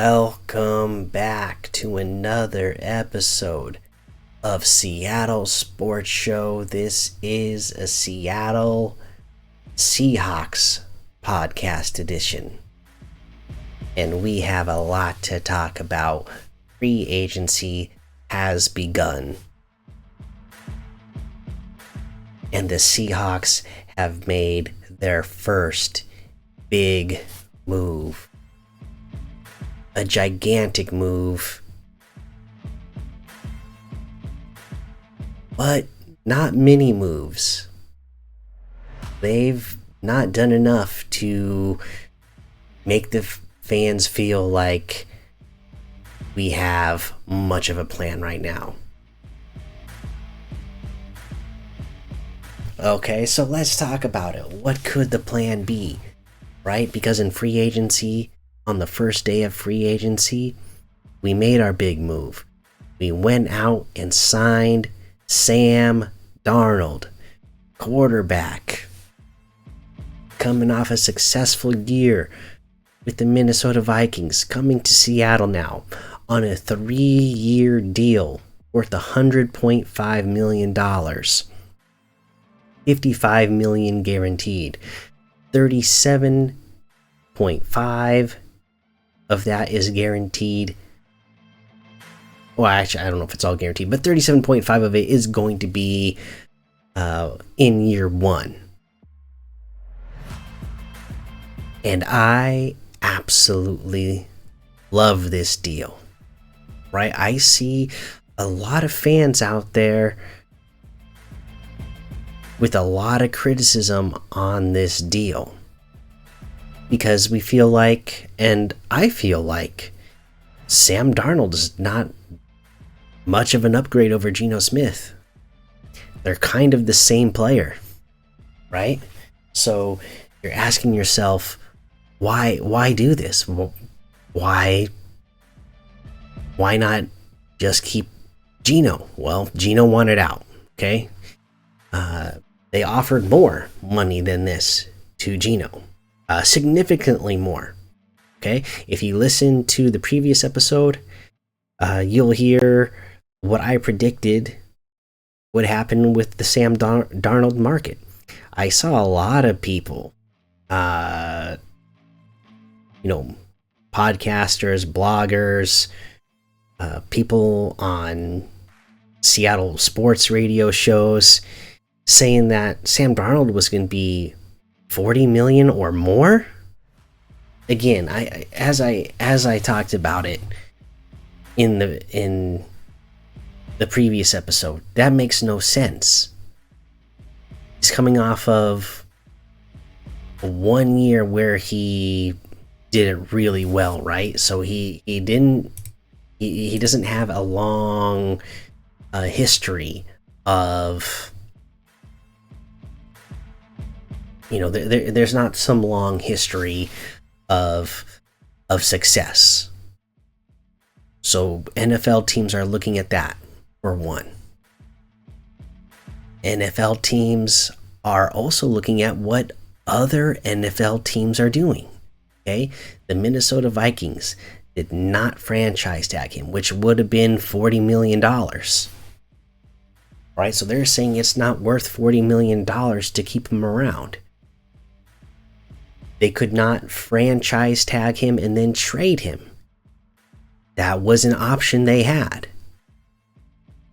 Welcome back to another episode of Seattle Sports Show. This is a Seattle Seahawks podcast edition. And we have a lot to talk about. Free agency has begun. And the Seahawks have made their first big move. A gigantic move. But not many moves. They've not done enough to make the fans feel like we have much of a plan right now. Okay, so let's talk about it. What could the plan be? Right? Because in free agency, on the first day of free agency, we made our big move. We went out and signed Sam Darnold, quarterback, coming off a successful year with the Minnesota Vikings, coming to Seattle now on a 3-year deal worth $100.5 million. $55 million guaranteed. 37.5 of that is guaranteed. Well, actually, I don't know if it's all guaranteed, but 37.5 of it is going to be in year one. And I absolutely love this deal, right? I see a lot of fans out there with a lot of criticism on this deal because we feel like, and I feel like, Sam Darnold is not much of an upgrade over Geno Smith. They're kind of the same player, right? So you're asking yourself, why do this? Why not just keep Geno? Well, Geno wanted out, okay? They offered more money than this to Geno, significantly more. Okay, if you listen to the previous episode, you'll hear what I predicted would happen with the Sam Darnold market. I saw a lot of people, podcasters, bloggers, people on Seattle sports radio shows saying that Sam Darnold was going to be $40 million or more. Again, as I talked about it in the previous episode, that makes no sense. He's coming off of 1 year where he did it really well, right? So he doesn't have a long history of, there's not some long history of success. So NFL teams are looking at that for one. NFL teams are also looking at what other NFL teams are doing. Okay, the Minnesota Vikings did not franchise tag him, which would have been $40 million. Right, so they're saying it's not worth $40 million to keep him around. They could not franchise tag him and then trade him. That was an option they had.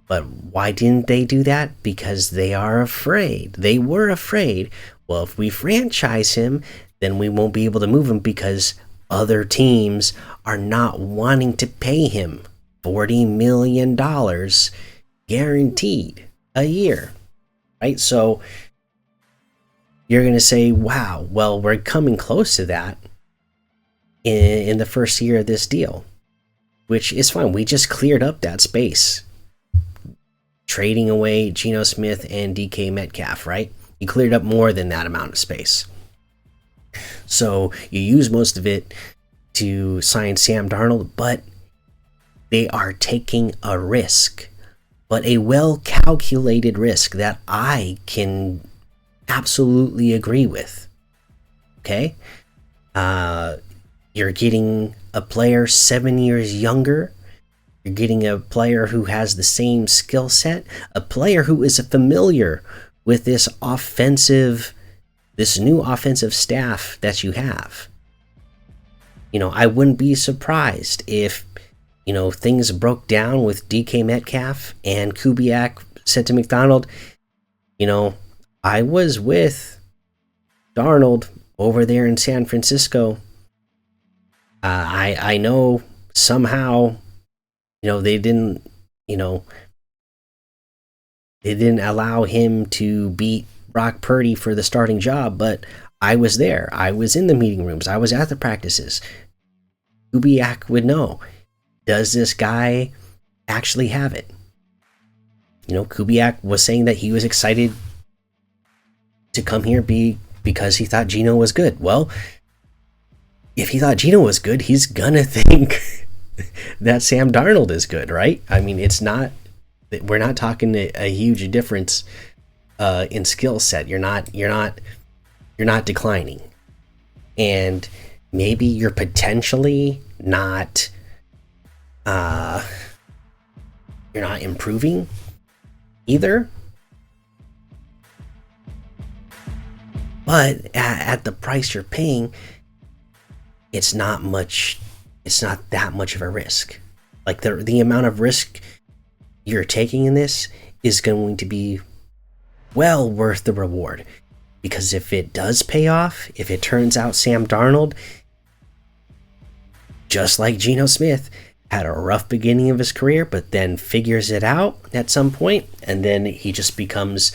But why didn't they do that? Because they are afraid. They were afraid, well, if we franchise him, then we won't be able to move him because other teams are not wanting to pay him $40 million guaranteed a year. Right? So you're going to say, wow, well, we're coming close to that in the first year of this deal, which is fine. We just cleared up that space, trading away Geno Smith and DK Metcalf, right? You cleared up more than that amount of space. So you use most of it to sign Sam Darnold, but they are taking a risk, but a well-calculated risk that I can absolutely agree with. Okay? You're getting a player 7 years younger. You're getting a player who has the same skill set, a player who is familiar with this new offensive staff that you have. I wouldn't be surprised if, things broke down with DK Metcalf and Kubiak said to McDonald, I was with Darnold over there in San Francisco. I know somehow, they didn't allow him to beat Brock Purdy for the starting job, but I was there. I was in the meeting rooms. I was at the practices. Kubiak would know. Does this guy actually have it? Kubiak was saying that he was excited to come here because he thought Geno was good. Well, if he thought Geno was good, he's gonna think that Sam Darnold is good, right? I mean, we're not talking a huge difference in skill set. You're not declining, and maybe you're potentially not you're not improving either. But at the price you're paying, it's not that much of a risk. Like the amount of risk you're taking in this is going to be well worth the reward. Because if it does pay off, if it turns out Sam Darnold, just like Geno Smith, had a rough beginning of his career, but then figures it out at some point, and then he just becomes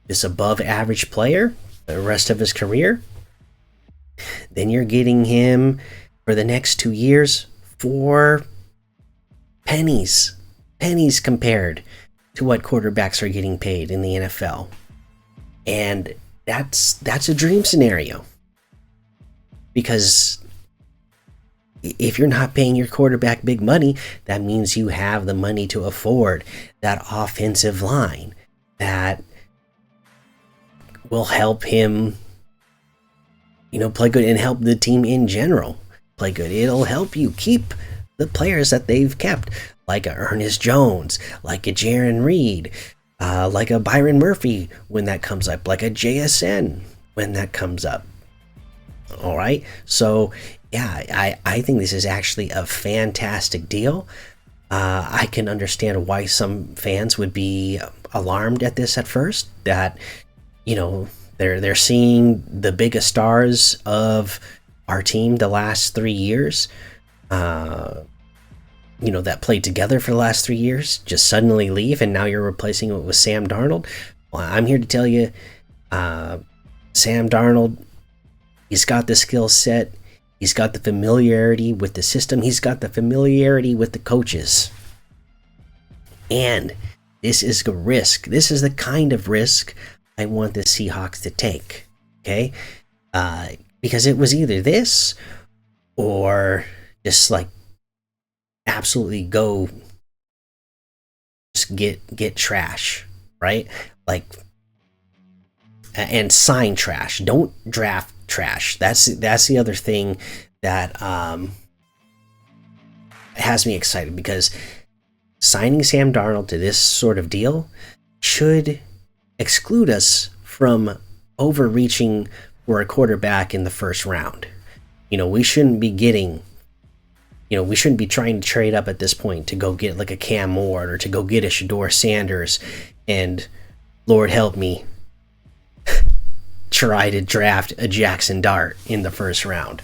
this above average player the rest of his career, then you're getting him for the next 2 years for pennies compared to what quarterbacks are getting paid in the NFL. And that's a dream scenario, because if you're not paying your quarterback big money, that means you have the money to afford that offensive line that will help him, play good, and help the team in general play good. It'll help you keep the players that they've kept, like a Ernest Jones, like a Jaron Reed, like a Byron Murphy when that comes up, like a JSN when that comes up. All right, so yeah, I think this is actually a fantastic deal. I can understand why some fans would be alarmed at this at first, that they're seeing the biggest stars of our team the last 3 years, that played together for the last 3 years, just suddenly leave, and now you're replacing it with Sam Darnold. Well, I'm here to tell you, Sam Darnold, he's got the skill set, he's got the familiarity with the system, he's got the familiarity with the coaches. And this is a risk. This is the kind of risk I want the Seahawks to take, okay? Because it was either this or just like absolutely go just get trash, right? Like, and sign trash. Don't draft trash. That's the other thing that has me excited, because signing Sam Darnold to this sort of deal should exclude us from overreaching for a quarterback in the first round. We shouldn't be getting, we shouldn't be trying to trade up at this point to go get like a Cam Ward or to go get a Shedeur Sanders and, Lord help me, try to draft a Jackson Dart in the first round.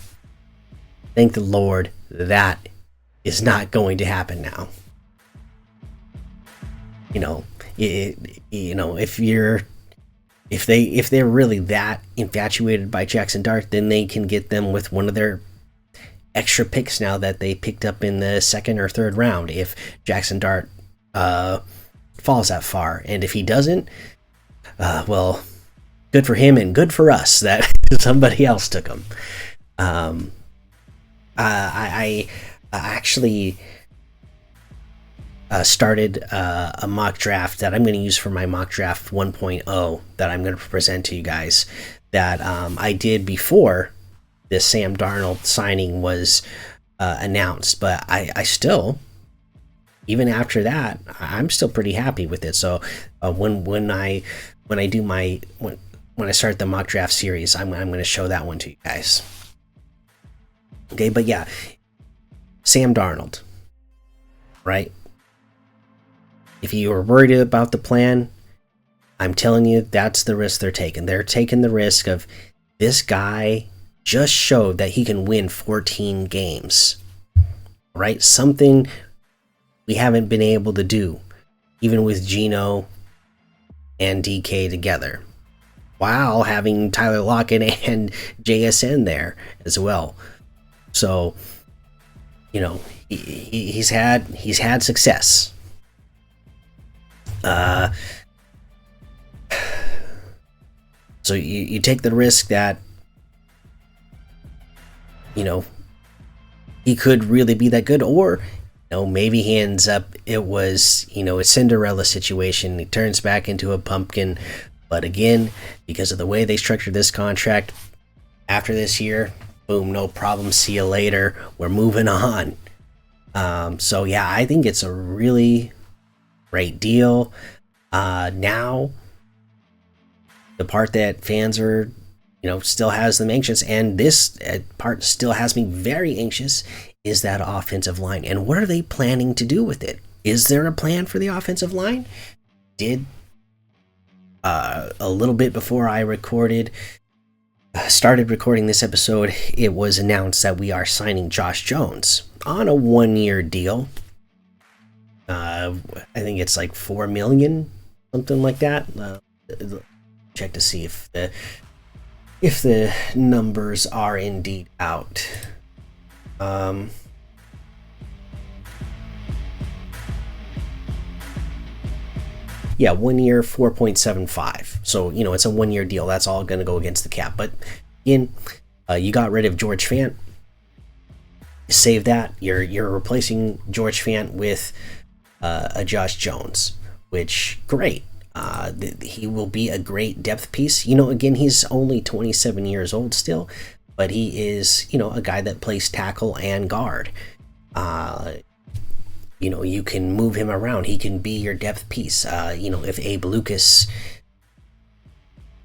Thank the Lord that is not going to happen now. If they're really that infatuated by Jackson Dart, then they can get them with one of their extra picks now that they picked up in the second or third round, if Jackson Dart falls that far. And if he doesn't, well, good for him and good for us that somebody else took him. I actually started a mock draft that I'm going to use for my mock draft 1.0 that I'm going to present to you guys, that I did before this Sam Darnold signing was announced, but I still, even after that, I'm still pretty happy with it. So when I do my when I start the mock draft series, I'm going to show that one to you guys. Okay, but yeah, Sam Darnold, right? If you were worried about the plan, I'm telling you, that's the risk they're taking. They're taking the risk of this guy just showed that he can win 14 games, right? Something we haven't been able to do, even with Geno and DK together, while having Tyler Lockett and JSN there as well. So, you know, he's had success. So you take the risk that, you know, he could really be that good, or, you know, maybe he ends up, it was, you know, a Cinderella situation. He turns back into a pumpkin. But again, because of the way they structured this contract, after this year, boom, no problem. See you later. We're moving on. So yeah, I think it's a really great deal. Now, the part that fans are, you know, still has them anxious, and this part still has me very anxious, is that offensive line. And what are they planning to do with it? Is there a plan for the offensive line? A little bit before I started recording this episode, it was announced that we are signing Josh Jones on a 1-year deal. I think it's like $4 million, something like that. Check to see if the numbers are indeed out. Yeah, 1 year, 4.75. So, you know, it's a 1-year deal. That's all going to go against the cap. But again, you got rid of George Fant. Save that. You're replacing George Fant with a Josh Jones, which, great. He will be a great depth piece. You know, again, he's only 27 years old still, but he is, you know, a guy that plays tackle and guard. You know, you can move him around. He can be your depth piece. You know, if Abe Lucas,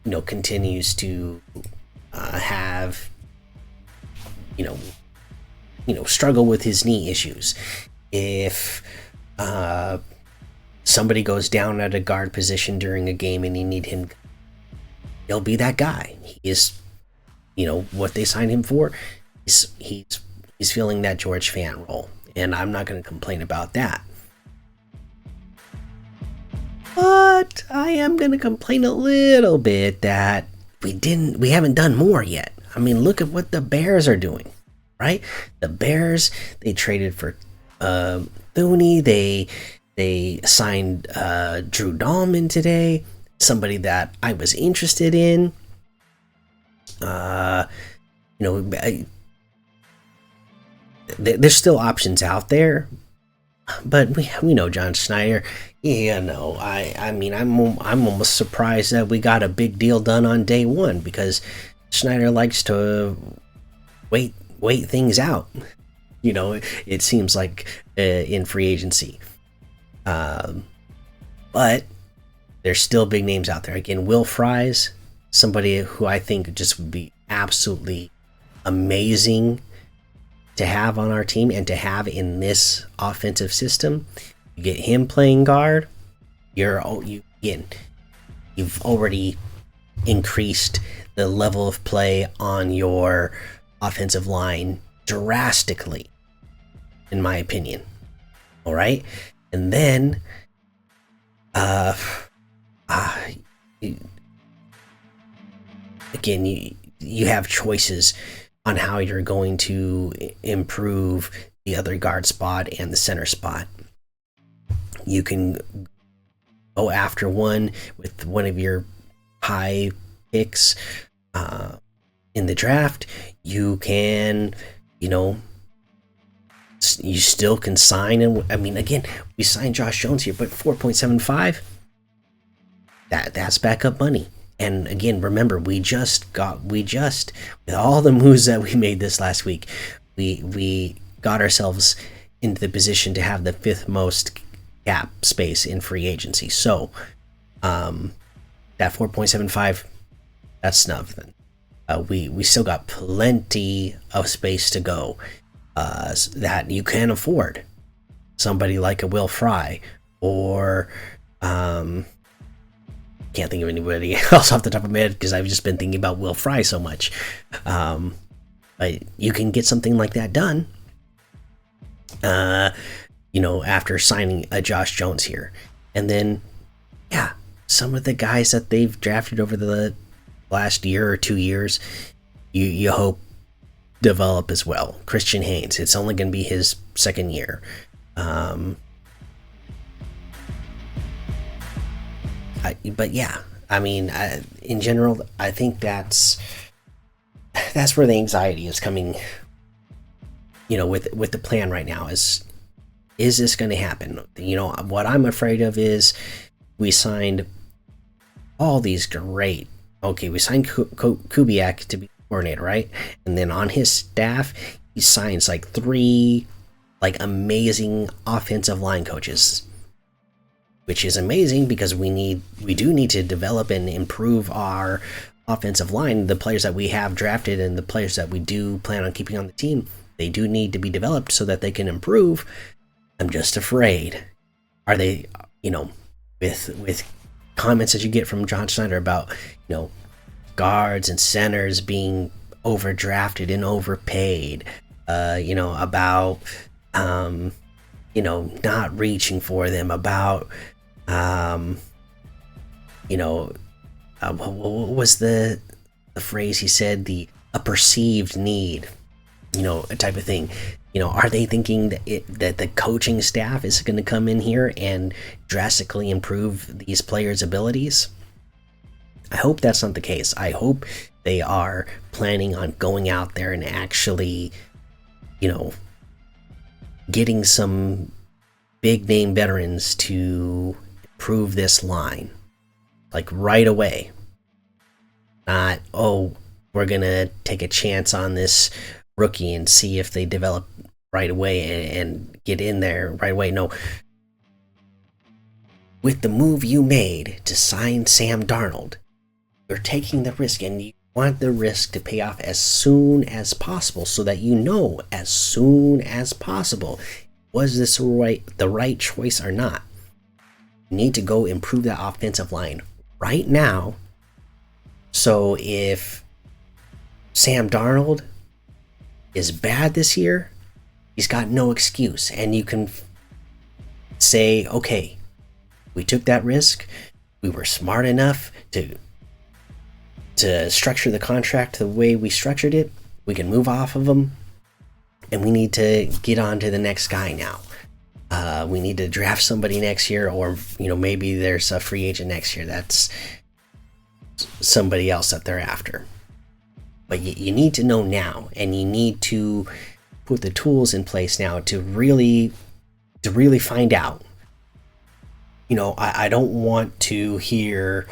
you know, continues to have, you know, struggle with his knee issues, if somebody goes down at a guard position during a game and you need him, he'll be that guy. He is, you know, what they signed him for. He's filling that George Fant role. And I'm not going to complain about that. But I am going to complain a little bit that we haven't done more yet. I mean, look at what the Bears are doing, right? The Bears, they traded for Thuney. They signed Drew Dahlman today, somebody that I was interested in. You know, there's still options out there, but we know John Schneider. Yeah, no, I mean, I'm almost surprised that we got a big deal done on day one, because Schneider likes to wait things out. You know, it seems like in free agency, but there's still big names out there. Again, Will Fries, somebody who I think just would be absolutely amazing to have on our team and to have in this offensive system. You get him playing guard, you've already increased the level of play on your offensive line drastically, in my opinion. All right, and then again, you have choices on how you're going to improve the other guard spot and the center spot. You can go after one with one of your high picks in the draft. You can, you know, you still can sign. And I mean, again, we signed Josh Jones here, but 4.75, that's backup money. And again, remember, we just with all the moves that we made this last week, we got ourselves into the position to have the 5th most cap space in free agency. So that 4.75, that's snub. We still got plenty of space to go that you can afford. Somebody like a Will Fry, or can't think of anybody else off the top of my head because I've just been thinking about Will Fry so much. But you can get something like that done, after signing a Josh Jones here. And then, yeah, some of the guys that they've drafted over the last year or 2 years, you hope develop as well. Christian Haynes, it's only going to be his 2nd year. But yeah, I mean, in general, I think that's where the anxiety is coming. With the plan right now is this going to happen? What I'm afraid of is we signed all these great. Okay, we signed Kubiak to be coordinator, right? And then on his staff, he signs like 3 amazing offensive line coaches, which is amazing because we do need to develop and improve our offensive line. The players that we have drafted and the players that we do plan on keeping on the team, they do need to be developed so that they can improve. I'm just afraid. Are they, with comments that you get from John Schneider about, guards and centers being overdrafted and overpaid, about, not reaching for them, about, what was the phrase he said? A perceived need, a type of thing. Are they thinking that the coaching staff is going to come in here and drastically improve these players' abilities? I hope that's not the case. I hope they are planning on going out there and actually, getting some big name veterans to improve this line, right away. Not, we're going to take a chance on this rookie and see if they develop right away and get in there right away. No. With the move you made to sign Sam Darnold, you're taking the risk, and you want the risk to pay off as soon as possible so that as soon as possible, was this the right choice or not? You need to go improve that offensive line right now. So if Sam Darnold is bad this year, he's got no excuse, and you can say, okay, we took that risk, we were smart enough to structure the contract the way we structured it, we can move off of him, and we need to get on to the next guy now. We need to draft somebody next year, or maybe there's a free agent next year that's somebody else that they're after. But you need to know now, and you need to put the tools in place now to really find out. I don't want to hear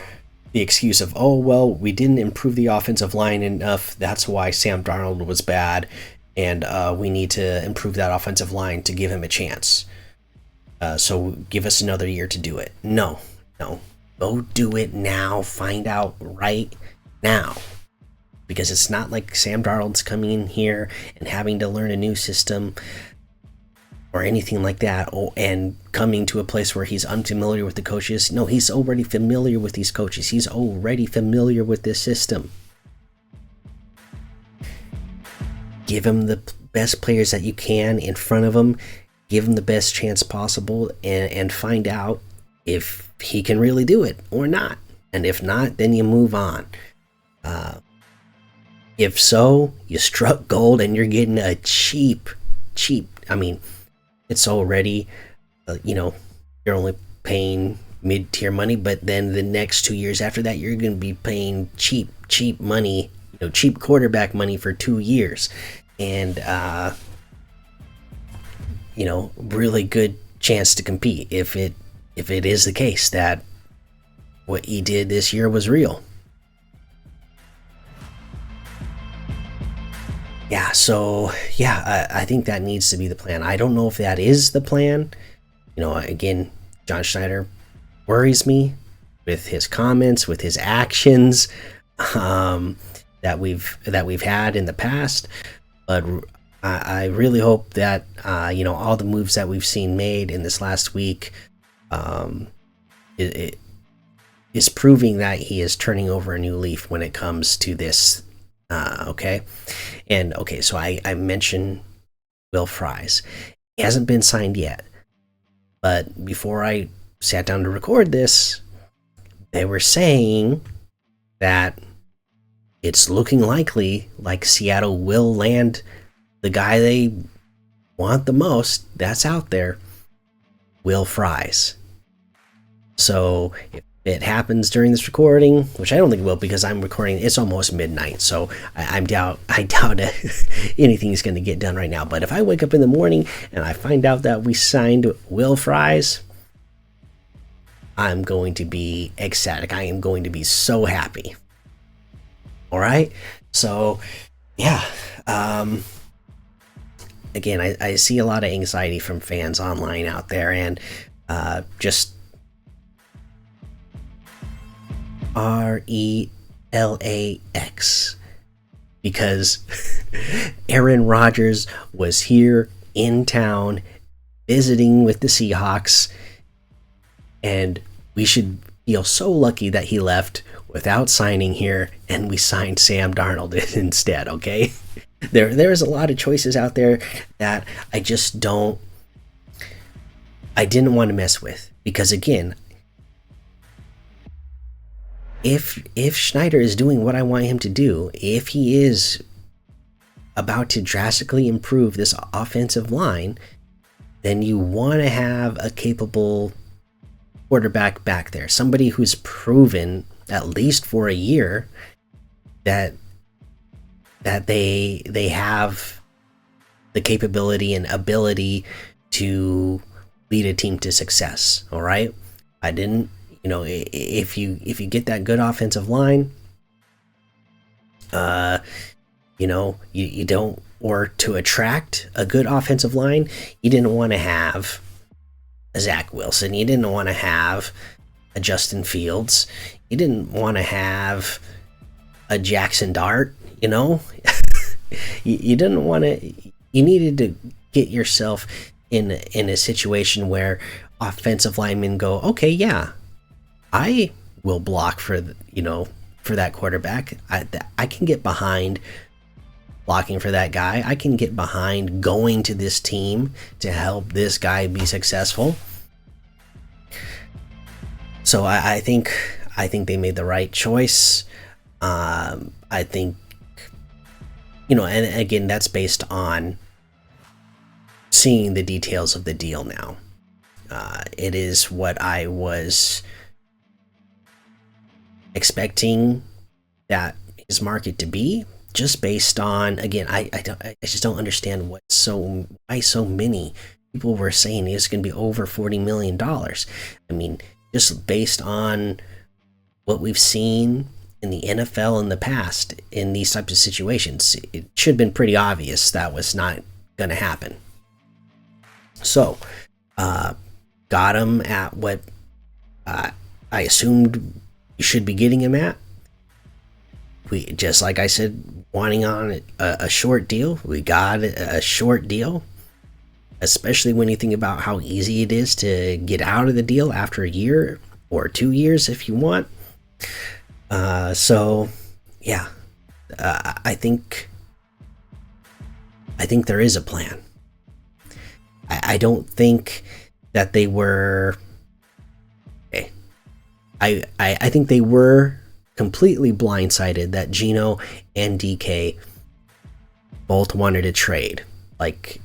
the excuse of, we didn't improve the offensive line enough, that's why Sam Darnold was bad, and we need to improve that offensive line to give him a chance. So give us another year to do it. No. Go do it now. Find out right now. Because it's not like Sam Darnold's coming in here and having to learn a new system or anything like that, and coming to a place where he's unfamiliar with the coaches. No, he's already familiar with these coaches. He's already familiar with this system. Give him the best players that you can in front of him. Give him the best chance possible, and find out if he can really do it or not. And if not, then you move on. If so, you struck gold, and you're getting a cheap, I mean, it's already, you're only paying mid-tier money, but then the next 2 years after that, you're going to be paying cheap money, cheap quarterback money for 2 years. And, really good chance to compete if it is the case that what he did this year was real. yeah, so yeah, I think that needs to be the plan. I don't know if that is the plan. Again, John Schneider worries me with his comments, with his actions, um, that we've had in the past. But I really hope that all the moves that we've seen made in this last week, um, it is proving that he is turning over a new leaf when it comes to this. Okay, and okay, so I mentioned Will Fries. He hasn't been signed yet, but before I sat down to record this, they were saying that it's looking likely like Seattle will land the guy they want the most that's out there, Will Fries. So if it happens during this recording, which I don't think it will because I'm recording, it's almost midnight, so I doubt anything's going to get done right now. But if I wake up in the morning and I find out that we signed Will Fries, I'm going to be ecstatic. I am going to be so happy. All right, so yeah. Again, I see a lot of anxiety from fans online out there, and just RELAX, because Aaron Rodgers was here in town visiting with the Seahawks, and we should feel so lucky that he left without signing here and we signed Sam Darnold instead. Okay, there's a lot of choices out there that I didn't want to mess with, because again, if Schneider is doing what I want him to do, if he is about to drastically improve this offensive line, then you want to have a capable quarterback back there, somebody who's proven at least for a year that they have the capability and ability to lead a team to success. All right, I didn't. If you get that good offensive line, you don't, or to attract a good offensive line, you didn't want to have a Zach Wilson, you didn't want to have a Justin Fields, you didn't want to have a Jackson Dart. You didn't want to. You needed to get yourself in a situation where offensive linemen go, okay, yeah, I will block for that quarterback. I can get behind blocking for that guy. I can get behind going to this team to help this guy be successful. So I think they made the right choice. I think, and again, that's based on seeing the details of the deal now. It is what I was expecting that his market to be, just based on, again, I just don't understand why so many people were saying it's going to be over $40 million. I mean, just based on what we've seen in the NFL in the past in these types of situations, it should have been pretty obvious that was not going to happen. So, got him at what I assumed you should be getting him at. We, just like I said, wanting on a short deal, we got a short deal, especially when you think about how easy it is to get out of the deal after a year or 2 years if you want. So yeah, I think there is a plan. I don't think that they were. Okay, I think they were completely blindsided that Geno and DK both wanted to trade, like,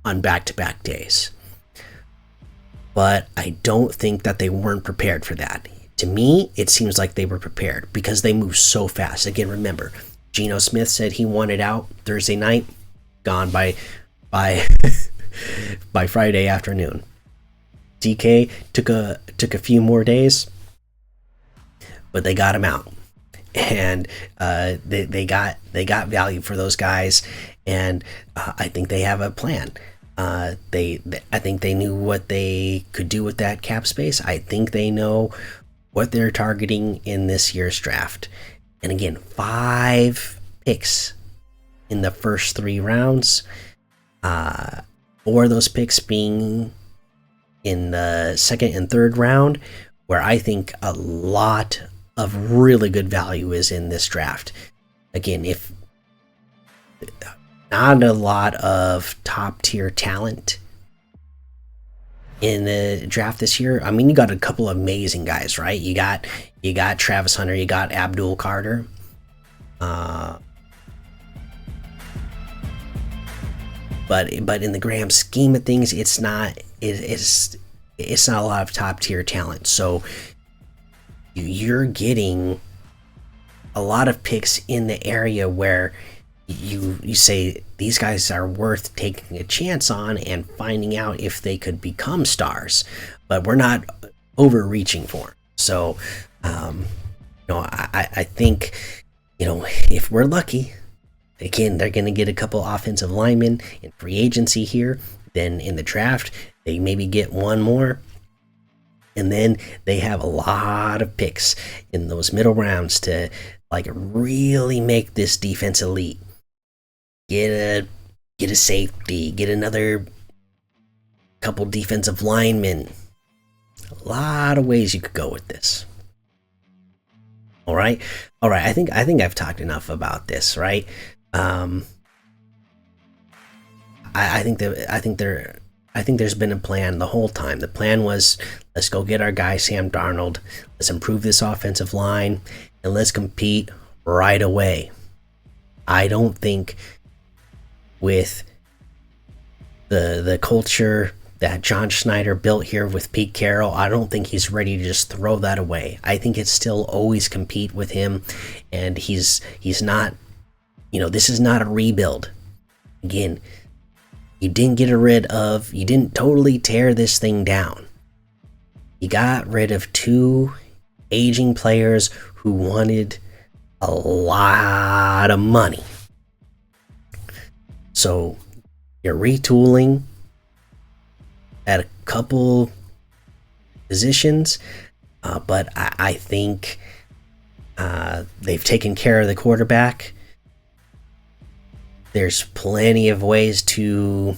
on back-to-back days. But I don't think that they weren't prepared for that. To me, it seems like they were prepared because they moved so fast. Again, remember, Geno Smith said he wanted out Thursday night, gone by by Friday afternoon. DK took a few more days, but they got him out. and they got value for those guys, and I think they have a plan. I think they knew what they could do with that cap space. I think they know what they're targeting in this year's draft. And again, 5 picks in the first 3 rounds. 4 of those picks being in the second and third round, where I think a lot of really good value is in this draft. Again, if not a lot of top tier talent in the draft this year. I mean, you got a couple of amazing guys, right? You got Travis Hunter, you got Abdul Carter. But in the grand scheme of things, it's not a lot of top tier talent. So you're getting a lot of picks in the area where you say these guys are worth taking a chance on and finding out if they could become stars, but we're not overreaching for them. So I think, if we're lucky, again, they're going to get a couple offensive linemen in free agency here. Then in the draft, they maybe get one more. And then they have a lot of picks in those middle rounds to really make this defense elite. Get a safety, get another couple defensive linemen. A lot of ways you could go with this. All right. I think I've talked enough about this, right? I think there's been a plan the whole time. The plan was, let's go get our guy Sam Darnold. Let's improve this offensive line, and let's compete right away. I don't think with the culture that John Schneider built here with Pete Carroll, I don't think he's ready to just throw that away. I think it's still always compete with him, and he's not, this is not a rebuild. Again, you didn't totally tear this thing down. You got rid of 2 aging players who wanted a lot of money. So you're retooling at a couple positions, but I think they've taken care of the quarterback. There's plenty of ways to,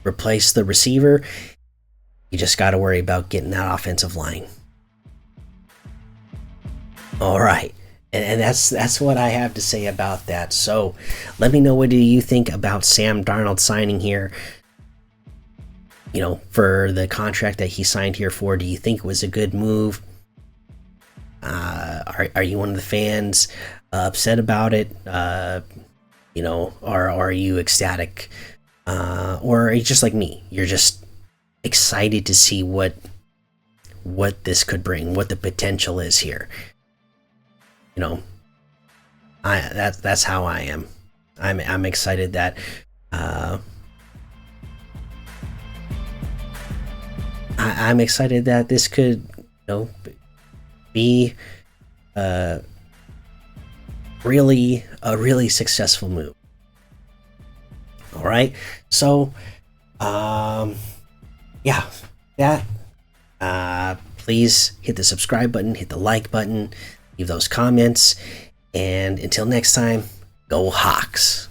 replace the receiver. You just got to worry about getting that offensive line. All right. And that's what I have to say about that. So let me know, what do you think about Sam Darnold signing here? For the contract that he signed here for, do you think it was a good move? Are you one of the fans upset about it? Or are you ecstatic? Or are you just like me? You're just excited to see what this could bring, what the potential is here. That's how I am. I'm excited that I'm excited that this could be a really successful move. All right, so please hit the subscribe button, hit the like button, leave those comments, and until next time, go Hawks.